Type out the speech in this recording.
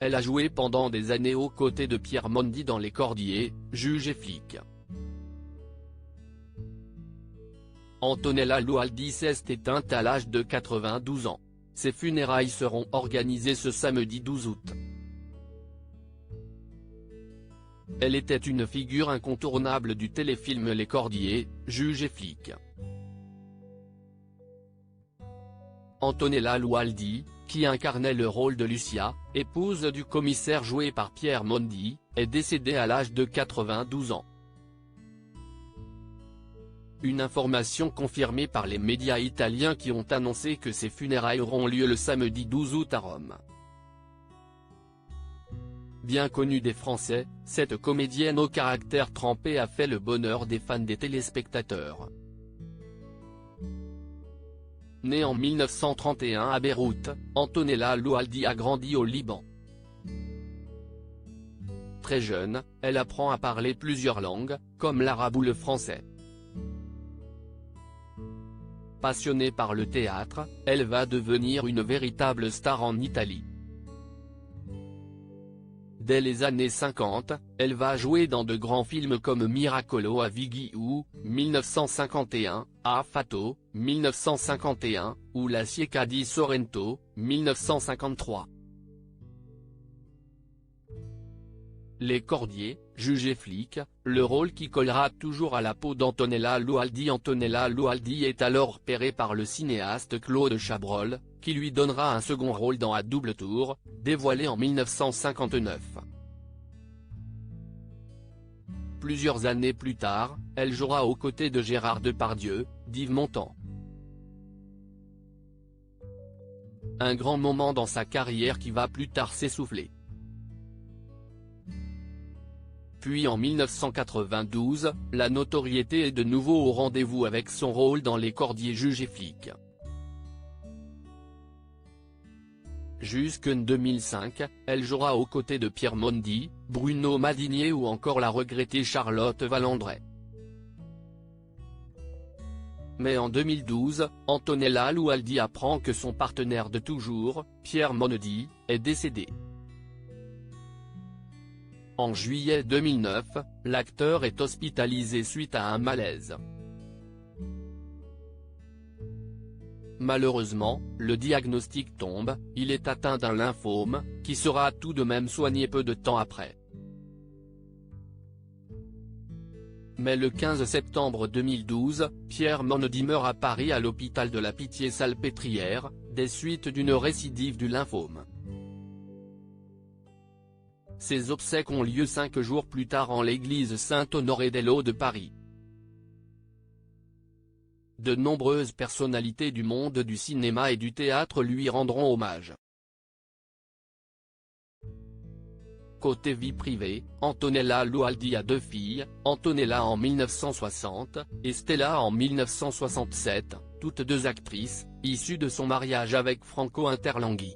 elle a joué pendant des années aux côtés de Pierre Mondy dans Les Cordiers, Juge et flic. Antonella Loaldi s'est éteinte à l'âge de 92 ans. Ses funérailles seront organisées ce samedi 12 août. Elle était une figure incontournable du téléfilm Les Cordiers, Juge et flic. Antonella Loaldi, qui incarnait le rôle de Lucia, épouse du commissaire joué par Pierre Mondy, est décédée à l'âge de 92 ans. Une information confirmée par les médias italiens qui ont annoncé que ses funérailles auront lieu le samedi 12 août à Rome. Bien connue des Français, cette comédienne au caractère trempé a fait le bonheur des fans des téléspectateurs. Née en 1931 à Beyrouth, Antonella Loaldi a grandi au Liban. Très jeune, elle apprend à parler plusieurs langues, comme l'arabe ou le français. Passionnée par le théâtre, elle va devenir une véritable star en Italie. Dès les années 50, elle va jouer dans de grands films comme Miracolo a Vighi ou, 1951, A Fato, 1951, ou La Cieca di Sorrento, 1953. Les Cordiers, Juge et flic, le rôle qui collera toujours à la peau d'Antonella Loaldi. Antonella Loaldi est alors repérée par le cinéaste Claude Chabrol, qui lui donnera un second rôle dans À double tour, dévoilé en 1959. Plusieurs années plus tard, elle jouera aux côtés de Gérard Depardieu, d'Yves Montand. Un grand moment dans sa carrière qui va plus tard s'essouffler. Puis en 1992, la notoriété est de nouveau au rendez-vous avec son rôle dans Les Cordiers Juge et flic. Jusqu'en 2005, elle jouera aux côtés de Pierre Mondy, Bruno Madinier ou encore la regrettée Charlotte Valandrey. Mais en 2012, Antonella Loaldi apprend que son partenaire de toujours, Pierre Mondy, est décédé. En juillet 2009, l'acteur est hospitalisé suite à un malaise. Malheureusement, le diagnostic tombe, il est atteint d'un lymphome, qui sera tout de même soigné peu de temps après. Mais le 15 septembre 2012, Pierre Mondy meurt à Paris à l'hôpital de la Pitié-Salpêtrière, des suites d'une récidive du lymphome. Ses obsèques ont lieu 5 jours plus tard en l'église Saint-Honoré-des-Laux de Paris. De nombreuses personnalités du monde du cinéma et du théâtre lui rendront hommage. Côté vie privée, Antonella Loaldi a 2 filles, Antonella en 1960, et Stella en 1967, toutes 2 actrices, issues de son mariage avec Franco Interlenghi.